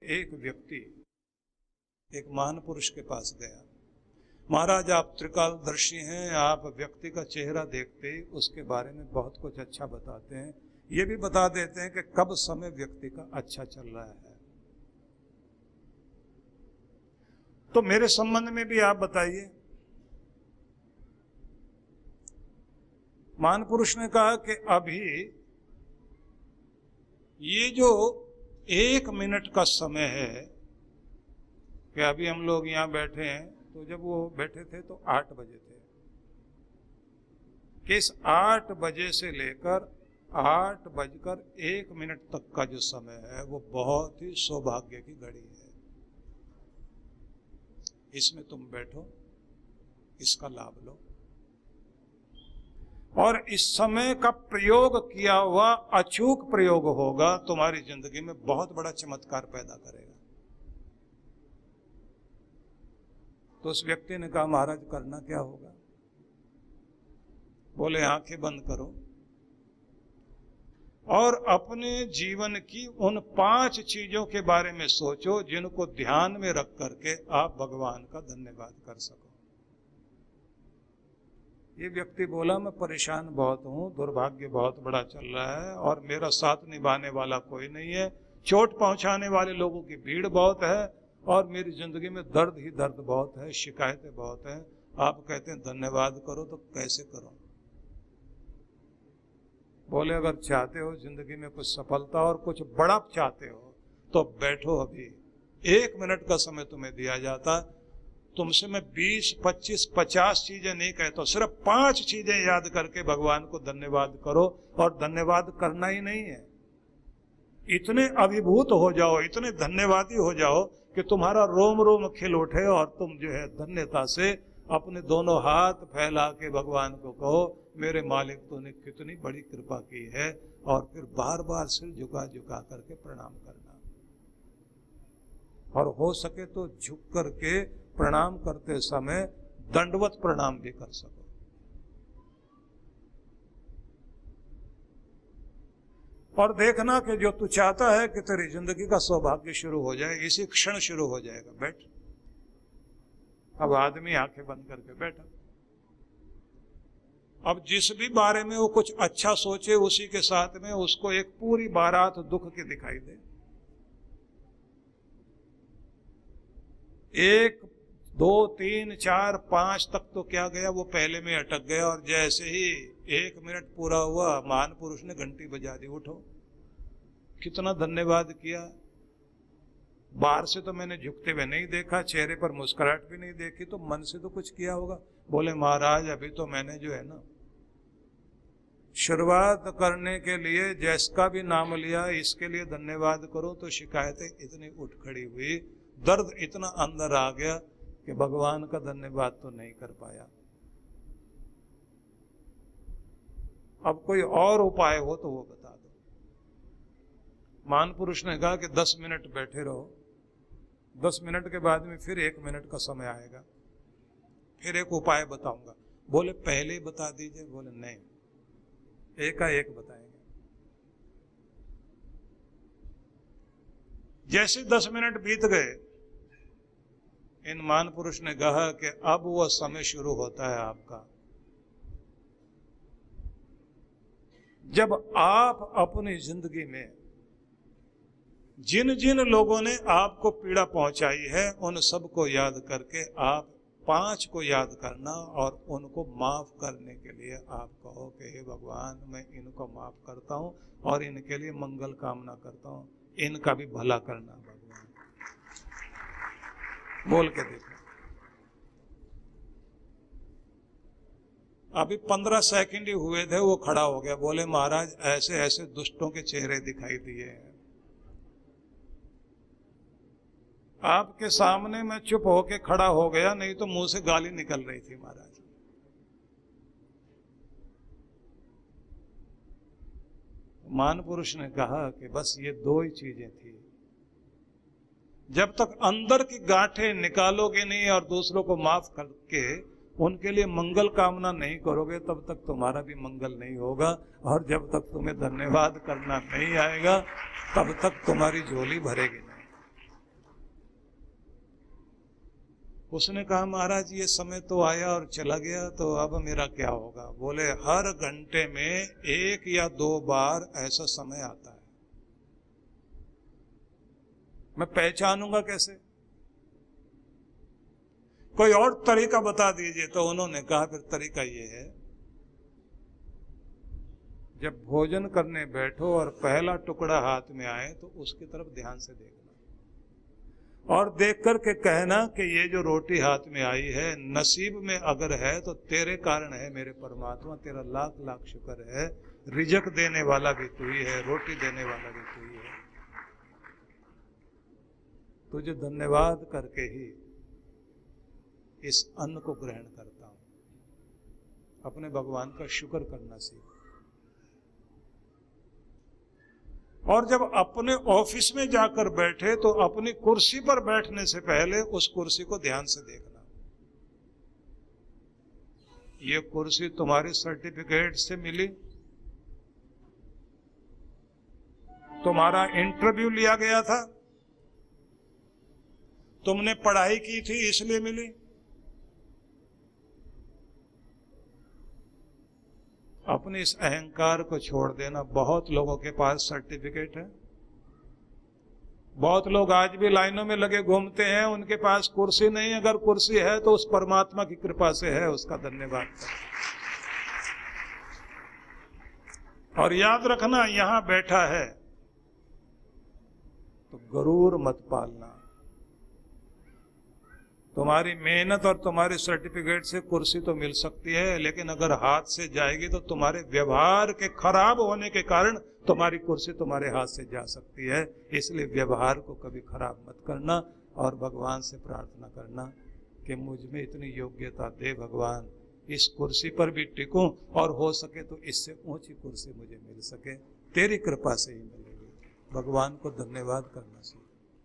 एक व्यक्ति एक महान पुरुष के पास गया। महाराज, आप त्रिकालदर्शी हैं, आप व्यक्ति का चेहरा देखते ही उसके बारे में बहुत कुछ अच्छा बताते हैं, ये भी बता देते हैं कि कब समय व्यक्ति का अच्छा चल रहा है, तो मेरे संबंध में भी आप बताइए। महान पुरुष ने कहा कि अभी ये जो 1 मिनट का समय है कि अभी हम लोग यहां बैठे हैं, तो जब वो बैठे थे तो 8 बजे थे, कि इस 8 बजे से लेकर 8:01 तक का जो समय है वो बहुत ही सौभाग्य की घड़ी है। इसमें तुम बैठो, इसका लाभ लो, और इस समय का प्रयोग किया हुआ अचूक प्रयोग होगा, तुम्हारी जिंदगी में बहुत बड़ा चमत्कार पैदा करेगा। तो उस व्यक्ति ने कहा, महाराज करना क्या होगा? बोले, आंखें बंद करो और अपने जीवन की उन 5 चीजों के बारे में सोचो जिनको ध्यान में रख करके आप भगवान का धन्यवाद कर सको। ये व्यक्ति बोला, मैं परेशान बहुत हूं, दुर्भाग्य बहुत बड़ा चल रहा है और मेरा साथ निभाने वाला कोई नहीं है, चोट पहुंचाने वाले लोगों की भीड़ बहुत है और मेरी जिंदगी में दर्द ही दर्द बहुत है, शिकायतें बहुत हैं। आप कहते हैं धन्यवाद करो, तो कैसे करो? बोले, अगर चाहते हो जिंदगी में कुछ सफलता और कुछ बड़ा चाहते हो तो बैठो, अभी 1 मिनट का समय तुम्हें दिया जाता। तुमसे मैं 20, 25, 50 चीजें नहीं कहता, सिर्फ 5 चीजें याद करके भगवान को धन्यवाद करो। और धन्यवाद करना ही नहीं है, इतने अभिभूत हो जाओ, इतने धन्यवादी हो जाओ कि तुम्हारा रोम रोम खिल उठे और तुम जो है धन्यता से अपने दोनों हाथ फैला के भगवान को कहो, मेरे मालिक तूने कितनी बड़ी कृपा की है। और फिर बार बार सिर झुका झुका करके प्रणाम करना, और हो सके तो झुक करके प्रणाम करते समय दंडवत प्रणाम भी कर सको। और देखना कि जो तू चाहता है कि तेरी जिंदगी का सौभाग्य शुरू हो जाए, इसी क्षण शुरू हो जाएगा। बैठ। अब आदमी आंखें बंद करके बैठा। अब जिस भी बारे में वो कुछ अच्छा सोचे, उसी के साथ में उसको एक पूरी बारात दुख की दिखाई दे। 1, 2, 3, 4, 5 तक तो क्या गया, वो पहले में अटक गया। और जैसे ही 1 मिनट पूरा हुआ, महान पुरुष ने घंटी बजा दी, उठो। कितना धन्यवाद किया। बाहर से तो मैंने झुकते हुए नहीं देखा, चेहरे पर मुस्कुराहट भी नहीं देखी, तो मन से तो कुछ किया होगा। बोले, महाराज अभी तो मैंने जो है ना, शुरुआत करने के लिए जिसका भी नाम लिया, इसके लिए धन्यवाद करो, तो शिकायतें इतनी उठ खड़ी हुई, दर्द इतना अंदर आ गया कि भगवान का धन्यवाद तो नहीं कर पाया। अब कोई और उपाय हो तो वो बता दो। महान पुरुष ने कहा कि 10 मिनट बैठे रहो, 10 मिनट के बाद में फिर 1 मिनट का समय आएगा, फिर एक उपाय बताऊंगा। बोले, पहले ही बता दीजिए। बोले, नहीं, एकाएक बताएंगे। जैसे 10 मिनट बीत गए, इन महान पुरुष ने कहा कि अब वह समय शुरू होता है आपका, जब आप अपनी जिंदगी में जिन जिन लोगों ने आपको पीड़ा पहुंचाई है, उन सबको याद करके आप 5 को याद करना और उनको माफ करने के लिए आप कहो कि हे भगवान, मैं इनको माफ करता हूं और इनके लिए मंगल कामना करता हूं, इनका भी भला करना भगवान। बोल के देखो। अभी 15 सेकंड ही हुए थे, वो खड़ा हो गया। बोले, महाराज ऐसे ऐसे दुष्टों के चेहरे दिखाई दिए हैं, आपके सामने मैं चुप होके खड़ा हो गया, नहीं तो मुंह से गाली निकल रही थी महाराज। महान पुरुष ने कहा कि बस ये 2 ही चीजें थी, जब तक अंदर की गांठें निकालोगे नहीं और दूसरों को माफ करके उनके लिए मंगल कामना नहीं करोगे, तब तक तुम्हारा भी मंगल नहीं होगा। और जब तक तुम्हें धन्यवाद करना नहीं आएगा, तब तक तुम्हारी झोली भरेगी नहीं। उसने कहा महाराज ये समय तो आया और चला गया, तो अब मेरा क्या होगा? बोले हर घंटे में 1 या 2 बार ऐसा समय आता है, मैं पहचानूंगा कैसे? कोई और तरीका बता दीजिए। तो उन्होंने कहा फिर तरीका ये है, जब भोजन करने बैठो और पहला टुकड़ा हाथ में आए तो उसकी तरफ ध्यान से देखना और देख करके कहना कि ये जो रोटी हाथ में आई है, नसीब में अगर है तो तेरे कारण है मेरे परमात्मा, तेरा लाख लाख शुक्र है। रिजक देने वाला भी तू ही है, रोटी देने वाला भी तू ही है। तुझे धन्यवाद करके ही इस अन्न को ग्रहण करता हूं। अपने भगवान का शुक्र करना सीख। और जब अपने ऑफिस में जाकर बैठे तो अपनी कुर्सी पर बैठने से पहले उस कुर्सी को ध्यान से देखना। ये कुर्सी तुम्हारे सर्टिफिकेट से मिली, तुम्हारा इंटरव्यू लिया गया था, तुमने पढ़ाई की थी इसलिए मिली। अपने इस अहंकार को छोड़ देना। बहुत लोगों के पास सर्टिफिकेट है, बहुत लोग आज भी लाइनों में लगे घूमते हैं, उनके पास कुर्सी नहीं। अगर कुर्सी है तो उस परमात्मा की कृपा से है, उसका धन्यवाद करें। और याद रखना, यहां बैठा है तो गरूर मत पालना। तुम्हारी मेहनत और तुम्हारे सर्टिफिकेट से कुर्सी तो मिल सकती है, लेकिन अगर हाथ से जाएगी तो तुम्हारे व्यवहार के खराब होने के कारण तुम्हारी कुर्सी तुम्हारे हाथ से जा सकती है। इसलिए व्यवहार को कभी खराब मत करना और भगवान से प्रार्थना करना कि मुझ में इतनी योग्यता दे भगवान, इस कुर्सी पर भी टिकूं और हो सके तो इससे ऊंची कुर्सी मुझे मिल सके। तेरी कृपा से ही मिलेगी। भगवान को धन्यवाद करना चाहिए।